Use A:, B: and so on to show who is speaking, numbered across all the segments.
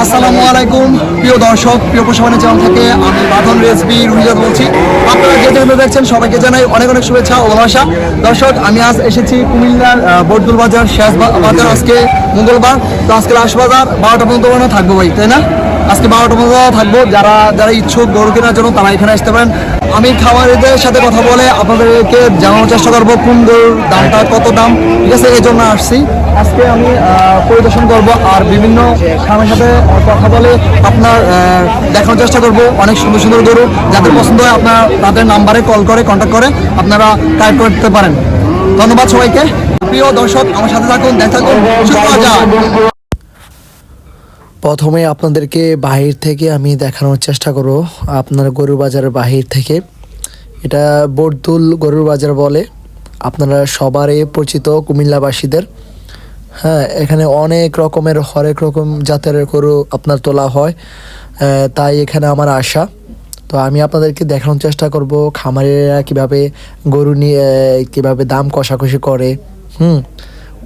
A: আসসালামু আলাইকুম প্রিয় দর্শক, প্রিয় পশুপালন চ্যানেল থেকে আমি বাঁধন রেসবি রুহিজাত বলছি। আপনারা যে যেখানে দেখছেন সবাইকে জানাই অনেক অনেক শুভেচ্ছা ও ভালোবাসা। দর্শক, আমি আজ এসেছি কুমিল্লার বটদুল বাজার, শেষ বাজার। আজকে মঙ্গলবার, তো আজকে লাস্ট বাজার 12টা পর্যন্ত থাকবো ভাই, তাই না? আজকে 12টা পর্যন্ত থাকবো। যারা যারা ইচ্ছুক গরু কেনার জন্য তারা এখানে আসতে পারেন। আমি খামারিদের সাথে কথা বলে আপনাদেরকে জানানোর চেষ্টা করবো কোন গরুর দামটা, কত দাম, ঠিক আছে? এই জন্য আসছি। আজকে আমি পরিদর্শন করব আর বিভিন্ন খামারের সাথে কথা বলে আপনার দেখানোর চেষ্টা করব অনেক সুন্দর সুন্দর গরু। যাদের পছন্দ হয় আপনার তাদের নাম্বারে কল করে কন্ট্যাক্ট করে আপনারা কালেক্ট করতে পারেন। ধন্যবাদ সবাইকে। প্রিয় দর্শক, আমার সাথে থাকুন, দেখা থাকুন। প্রথমে আপনাদেরকে বাহির থেকে আমি দেখানোর চেষ্টা করব আপনার গরুর বাজারের বাহির থেকে। এটা বটদুল গরুর বাজার বলে, আপনারা সবারই পরিচিত কুমিল্লাবাসীদের। হ্যাঁ, এখানে অনেক রকমের হরেক রকম জাতের গরু আপনার তোলা হয়, তাই এখানে আমার আশা। তো আমি আপনাদেরকে দেখানোর চেষ্টা করব খামারিরা কীভাবে গরু নিয়ে কীভাবে দাম কষাকষি করে।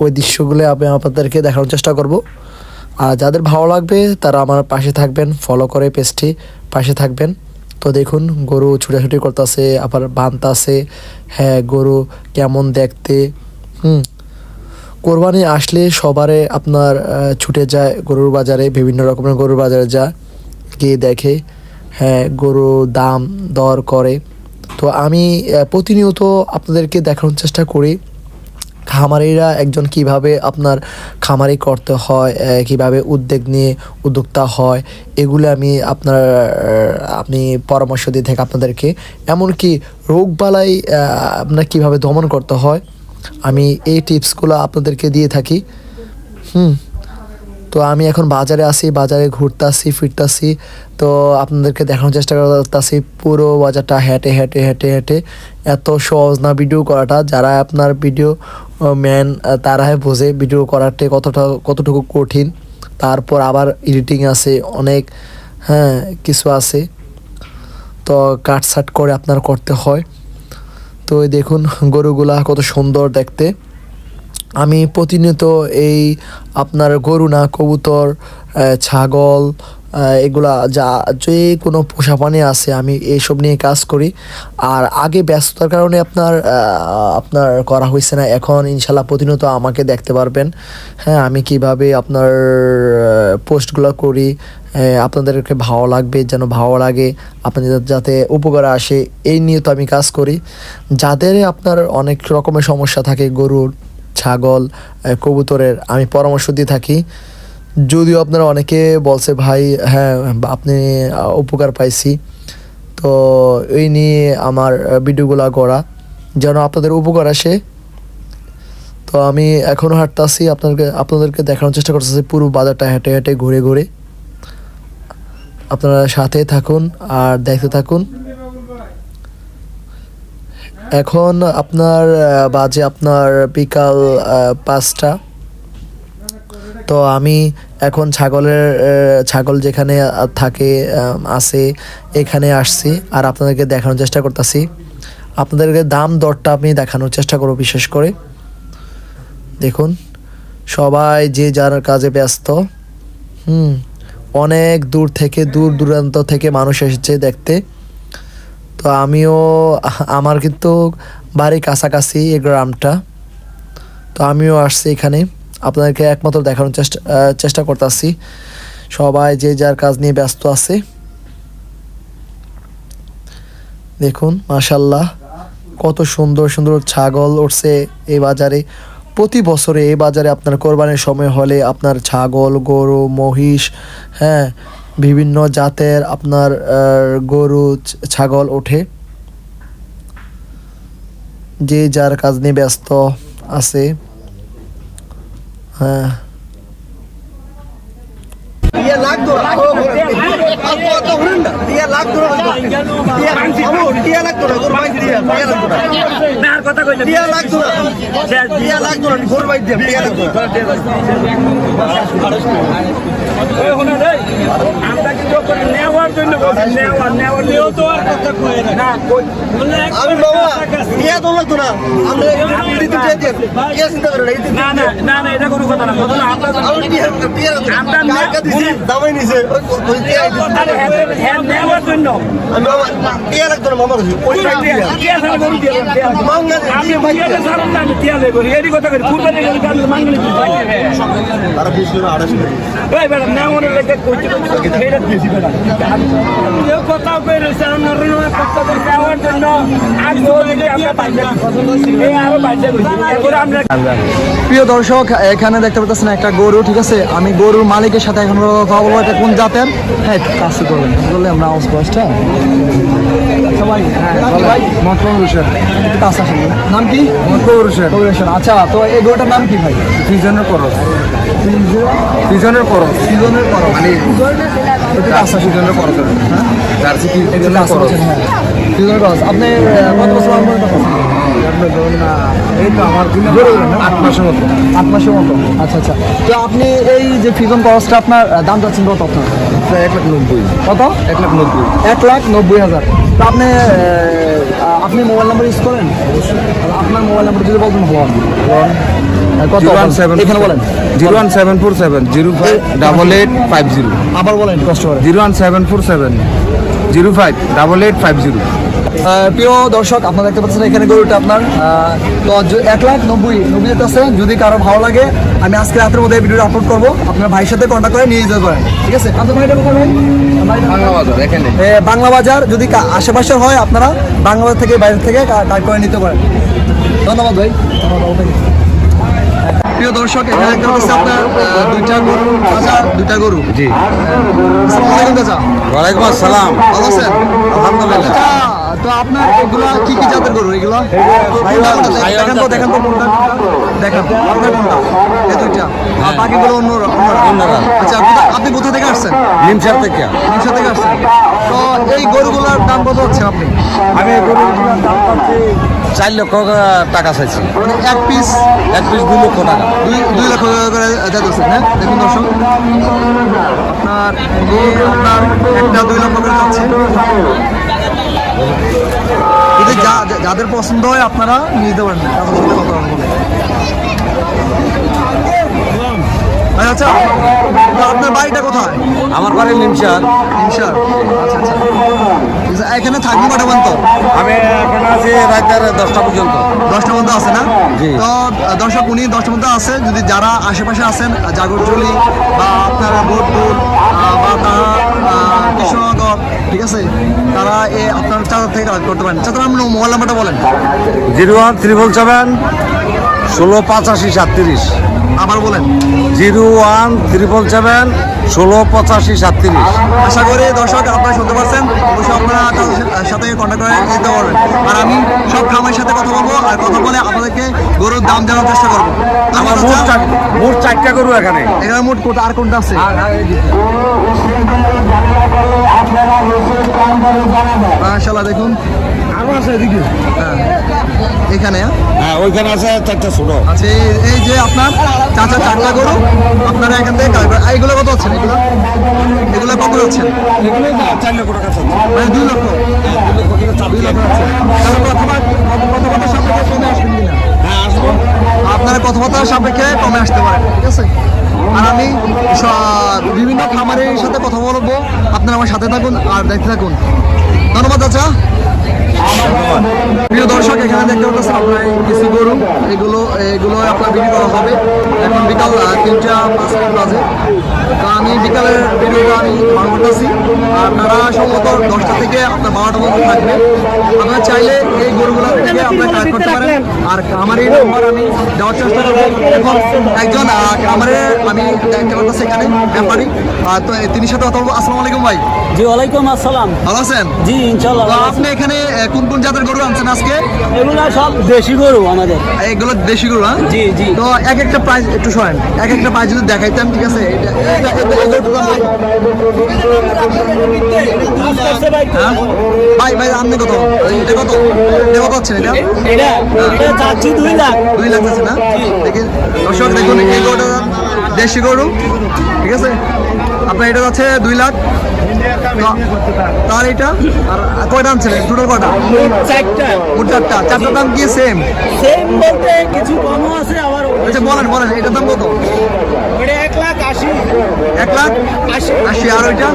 A: ওই দৃশ্যগুলো আমি আপনাদেরকে দেখানোর চেষ্টা করব। আর যাদের ভালো লাগবে তারা আমার পাশে থাকবেন, ফলো করে পেজটি পাশে থাকবেন। তো দেখুন গরু ছুটাছুটি করতেছে, আবার বাঁধতেছে। হ্যাঁ, গরু কেমন দেখতে। কোরবানি আসলে সবারে আপনার ছুটে যায় গরুর বাজারে, বিভিন্ন রকমের গরুর বাজারে যায়, গিয়ে দেখে। হ্যাঁ, গরু দাম দর করে। তো আমি প্রতিনিয়ত আপনাদেরকে দেখানোর চেষ্টা করি খামারিরা একজন কিভাবে আপনার খামারি করতে হয়, কিভাবে উদ্যোগ নিয়ে উদ্যোক্তা হয়, এগুলো আমি আপনি পরামর্শ দিয়ে থাকি আপনাদেরকে। এমনকি রোগবালাই আপনার কীভাবে দমন করতে হয়, আমি এই টিপসগুলো আপনাদেরকে দিয়ে থাকি। তো আমি এখন বাজারে আসি, বাজারে ঘুরতাছি ফিরতাছি। তো আপনাদেরকে দেখানোর চেষ্টা করতেছি পুরো বাজারটা হেঁটে হেঁটে হেঁটে হেঁটে। এত সহজ না ভিডিও করাটা, যারা আপনার ভিডিও ম্যান তারাই বোঝে ভিডিও করাটা কতটুকু কঠিন। তারপর আবার এডিটিং আছে অনেক, হ্যাঁ কিছু আছে, তো কাটসাট করে আপনার করতে হয়। তো দেখুন গরুগুলা কত সুন্দর দেখতে। আমি প্রতিনিয়ত এই আপনার গরু না, কবুতর, ছাগল, এগুলা যে কোনো পোষা প্রাণী আছে আমি এইসব নিয়ে কাজ করি। আর আগে ব্যস্ততার কারণে আপনার করা হয়েছে না, এখন ইনশাল্লাহ প্রতিনিয়ত আমাকে দেখতে পারবেন। হ্যাঁ, আমি কিভাবে আপনার পোস্টগুলো করি, আপনাদেরকে ভালো লাগবে, যেন ভালো লাগে, আপনাদের যাতে উপকার আসে, এই নিয়ে তো আমি কাজ করি। যাদের আপনার অনেক রকমের সমস্যা থাকে গরুর, ছাগল, কবুতরের, আমি পরামর্শ দিয়ে থাকি। যদিও আপনারা অনেকে বলছে ভাই হ্যাঁ আপনি উপকার পাইছি, তো এই নিয়ে আমার ভিডিওগুলো করা যেন আপনাদের উপকার আসে। তো আমি এখনও হাঁটতেছি, আপনাদেরকে দেখানোর চেষ্টা করতেছি পুরো বাজারটা হেঁটে হেঁটে ঘুরে ঘুরে। আপনারা সাথে থাকুন আর দেখতে থাকুন। এখন আপনার বাজে আপনার বিকাল 5টা। তো আমি এখন ছাগল যেখানে থাকে আছে এখানে আসছি আর আপনাদেরকে দেখানোর চেষ্টা করতেছি। আপনাদেরকে দাম দরটা আমি দেখানোর চেষ্টা করব। বিশেষ করে দেখুন সবাই যে যার কাজে ব্যস্ত। অনেক দূর দূরান্ত থেকে মানুষ এসেছে দেখতে। তো আমার কিন্তু বাড়ি কাছাকাছি এই গ্রামটা, তো আমিও আসছি এখানে আপনাদেরকে একমাত্র দেখানোর চেষ্টা করতেছি। সবাই যে যার কাজ নিয়ে ব্যস্ত আছে। দেখুন মাশাল্লাহ কত সুন্দর সুন্দর ছাগল উঠছে এই বাজারে। প্রতি বছরে এই বাজারে আপনার কোরবানির সময় হলে আপনার ছাগল গরু মহিষ, হ্যাঁ, বিভিন্ন জাতের আপনার গরু ছাগল ওঠে। যে যার কাজ নিয়ে ব্যস্ত আছে। হ্যাঁ,
B: প্রিয় দর্শক, এখানে দেখতে পাচ্ছেন একটা গরু, ঠিক আছে। আমি গরুর মালিকের সাথে এখন কথা বলবো, এটা কোন জাতের। হ্যাঁ, কাছে করবেন বললে আমরা আওয়াজ পাচ্ছি। নাম কি? আচ্ছা, তো এই গরুটার নাম কি ভাই?
C: পিজনের করস
B: সিজনের করস
C: মানে পিজনের করস জার্সি পিজনের করস।
B: সিজনের করস। আপনি কত বছর
C: এই তো আমার 8 মাসের মতো।
B: 8 মাসের মতো। আচ্ছা আচ্ছা, তো আপনি এই যে ফিজন করসটা আপনার দাম যাচ্ছেন কত? আপনার
C: 1,90,000।
B: কত?
C: 1,90,000।
B: 1,90,000। তো আপনি মোবাইল নাম্বার ইউজ করেন? আপনার মোবাইল নাম্বার যদি বলতেন ভালো হবে। কত? এখানে বলেন।
C: 01747 058850।
B: আবার বলেন কষ্ট করে।
C: 01747 058850।
B: প্রিয় দর্শক, আপনারা দেখতে পাচ্ছেন এখানে গরুটা আপনার তো 1,90,000 আছে। যদি কারো ভালো লাগে, আমি আজকে রাতের মধ্যে ভিডিও আপলোড করবো। আপনার ভাইয়ের সাথে কন্ট্যাক্ট করে নিয়ে যেতে পারেন, ঠিক আছে। আপনার ভাইটা কোথায়?
C: বাংলা বাজার এখানে।
B: বাংলা বাজার যদি আশেপাশে হয়, আপনারা বাংলা বাজার থেকে বাইরে থেকে কাট করে নিতে পারেন। ধন্যবাদ ভাই। প্রিয় দর্শক, এখানে দেখতে পাচ্ছি আপনার দুইটা গরু।
C: জি,
B: আসসালামু আলাইকুম চাচা।
C: ওয়ালাইকুম আসসালাম।
B: ভালো আছেন?
C: আলহামদুলিল্লাহ।
B: তো আপনার এগুলা কি কি জাতের গরু? এগুলো দেখেন তো কোনটা দেখেন, আপনার কোনটা? এই দুইটা, আর বাকিগুলো অন্যরা। আচ্ছা, আপনি কোথা থেকে আসছেন?
C: নিমসার থেকে।
B: নিমসা থেকে আসছেন। তো এই গরুগুলোর দাম কত হচ্ছে আপনি?
C: আমি গরুগুলোর দাম পাচ্ছি 4 লক্ষ টাকা চাইছি।
B: মানে এক পিস
C: 2 লক্ষ টাকা।
B: 2 লক্ষ টাকা করে যাচ্ছেন। হ্যাঁ, দেখুন দর্শক, আপনার একটা 2 লক্ষ করে যাচ্ছে। যদি যাদের পছন্দ হয় আপনারা নিয়ে যেতে পারেন। আচ্ছা, আপনার বাড়িটা কোথায়?
C: আমার বাড়ি নিমসার।
B: আচ্ছা আচ্ছা, এখানে থাকবো কটা পর্যন্ত?
C: আমি এখানে আছি রাতের 10টা পর্যন্ত।
B: 10টা পর্যন্ত আছে না?
C: জি।
B: তো দর্শক, উনি 10টা পর্যন্ত আছে। যদি যারা আশেপাশে আছেন, জাগরজলি বা আপনার বোলপুর বা তারা কৃষ্ণনগর, ঠিক আছে, তারা আপনার চাঁদা থেকে কালেক্ট করতে পারেন। চাঁদা আপনার মোবাইল নাম্বারটা বলেন।
C: 01777 168537।
B: আবার বলেন।
C: 01777 168537।
B: আশা করি দর্শক আপনারা শুনতে পারছেন। অবশ্যই আপনারা তাদের সাথে কন্ট্যাক্ট করে নিতে পারবেন। আর আমি সব খামারের সাথে কথা বলবো, আর কথা বলে আপনাদেরকে গরুর দাম দেওয়ার চেষ্টা করবো।
C: আমার মোট 4টা গরু এখানে।
B: এখানে মোট কোটা আর কোনটা আছে? মাশাআল্লাহ, দেখুন
C: আরো আছে এদিকে।
B: এখানে
C: হ্যাঁ, ওইখানে আছে 4টা ছোট।
B: আচ্ছা, এই যে আপনার চাচা 4টা গরু আপনারা এখান থেকে কালেক্ট করেন। এইগুলো কত হচ্ছে? এগুলো কত হচ্ছে?
C: এগুলো 4 লক্ষ টাকা আছে।
B: মানে 2 লক্ষ। 2 লক্ষ আছে। তাহলে কথাবার্তার সাপেক্ষে কমে আসবেন কিনা?
C: হ্যাঁ, আসবো।
B: আপনারা কথাবার্তার সাপেক্ষে কমে আসতে পারেন, ঠিক আছে। আর আমি বিভিন্ন খামারের সাথে কথা বলবো। আপনারা আমার সাথে থাকুন আর দেখতে থাকুন। ধন্যবাদ চাচা। প্রিয় দর্শক, এখানে দেখতে পাচ্ছেন আপনার কিছু গরু, এগুলো আপনার বিক্রি করা হবে। এখন বিকাল 3টা 5 মিনিট বাজে। তো আমি বিকালের ভিডিওটা আমি বার করতেছি, আর তারা সম্ভবত 10টা থেকে আপনার 12টা পর্যন্ত থাকবে। আপনারা চাইলে এই গরুগুলো থেকে আপনারা কালেক্ট করতে পারেন। আর আমার এই নাম্বার আমি দেওয়ার চেষ্টা করবো। এখন একজন আমারে আমি দেখতে পারতেছি এখানে ব্যাপারী, তো তিনি সাথে কথা বলবো। আসসালামু আলাইকুম ভাই।
D: জি ওয়ালাইকুম আসসালাম।
B: ভালো আছেন?
D: জি ইনশাল্লাহ।
B: তো আপনি এখানে কোন কোন জাতের গরু আনছেন আজকে?
D: এগুলো সব দেশি গরু আমাদের।
B: এগুলো দেশি গরু, হ্যাঁ?
D: জি জি।
B: তো এক একটা প্রাইস একটু শোনেন, এক একটা প্রাইস যদি দেখাইতাম, ঠিক আছে? হ্যাঁ? ভাই ভাই আপনি কত? এটা কত? এটা কত হচ্ছে এটা?
D: এটা চাচ্ছি 2 লাখ।
B: 2 লাখ আছে না? দেখি দর্শক দেখুন, এই গরুটা দেশি গরু, ঠিক আছে? আপনার এটা হচ্ছে 2 লাখ। তার এটা আর কয়টা আনছেন? টোটাল কয়টা?
D: চারটা।
B: চারটার দাম কি সেম?
D: সেম বলতে কিছু কমও আছে আবার।
B: আচ্ছা বলেন বলেন, এটার দাম কত?
D: ওটা 1,80,000।
B: 1,80,000। আর ওইটা?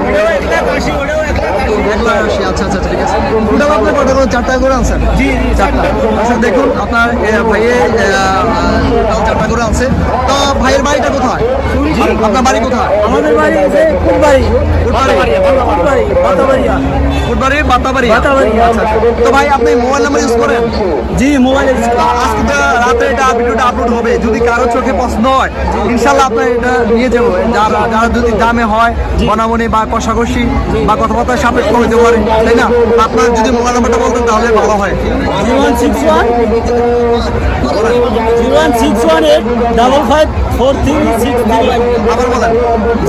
D: ওটাও 1,80,000, ওটাও 1,80,000।
B: 1,80,000। আচ্ছা আচ্ছা ঠিক আছে। টোটাল আপনি কয়টা করে? চারটা করে আনছেন?
D: জি জি
B: চারটা। আচ্ছা দেখুন, আপনার ভাইয়ে চারটা করে আছে। তো ভাইয়ের বাড়িটা কোথায়? আপনার বাড়ি কোথায়?
D: আমাদের বাড়ি আছে কুটবাড়ি।
B: ফুটবাড়ি বাতাবাড়ি।
D: বাতাবাড়িয়া।
B: আচ্ছা আচ্ছা। তো ভাই আপনি মোবাইল নাম্বার ইউজ করেন?
D: জি মোবাইলে।
B: আজকে তো রাতে এটা ভিডিওটা আপলোড হবে, যদি কারো চোখে পছন্দ হয় ইনশাল্লাহ আপনার এটা নিয়ে যাবো। যারা যারা যদি দামে হয়, বনাবনি বা কষাকষি বা কথাবার্তা সাপেক্ষ হইতে পারে, তাই না? আপনার যদি মোবাইল নাম্বারটা বলতেন তাহলে ভালো হয়।
D: 01618554363।
B: আবার বলেন।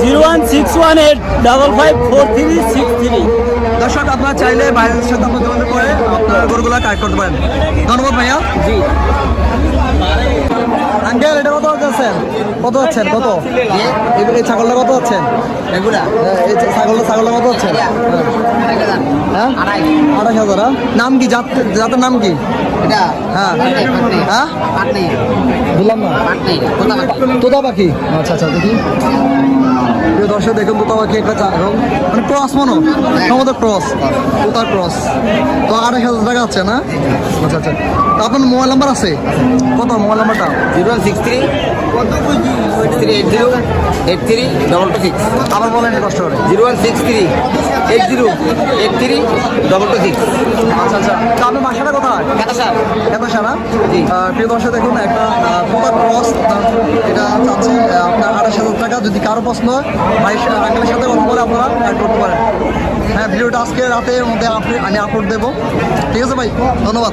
D: 01618554363।
B: দর্শক আপনারা চাইলে বাইরের সাথে আপনার যোগাযোগ করে আপনার গরুগুলো কালেক্ট করতে পারেন। ধন্যবাদ ভাইয়া।
D: জি।
B: আঙ্কেল এটা কত হচ্ছেন? কত হচ্ছেন? কত এই ছাগলটা কত হচ্ছেন?
E: এগুলা
B: এই ছাগলটা কত হচ্ছেন? হ্যাঁ 28,000। নাম কি? জাতের নাম কি?
E: এটা
B: হ্যাঁ হ্যাঁ
E: পাটনি
B: বললাম না।
E: পাটনি কোথা
B: তোতা পাখি। আচ্ছা আচ্ছা দেখি। প্রিয় দর্শক দেখুন, তোতা পাখি একটা এবং মানে ক্রস মনো, সম্ভবত ক্রস, তোতার ক্রস। তো 28,000 টাকা আছে না? আচ্ছা আচ্ছা। তো আপনার মোবাইল নাম্বার আছে? কত মোবাইল নাম্বারটা?
E: 016380832226।
B: আবার বলেন কষ্ট করে।
E: 016380832226।
B: আচ্ছা আচ্ছা। তো আপনার বাসাটা কোথায়? এত সারা। প্রিয় দর্শক দেখুন, একটা তোতা ক্রস, এটা চাচ্ছে আপনার 28,000 টাকা। যদি কারো প্রশ্ন হয় ভাই আঙ্কেলের সাথে কথা বলে আপনারা অ্যাড করতে পারেন। হ্যাঁ ভিডিওটা আজকে রাতের মধ্যে আমি আপলোড দেবো। ঠিক আছে ভাই, ধন্যবাদ।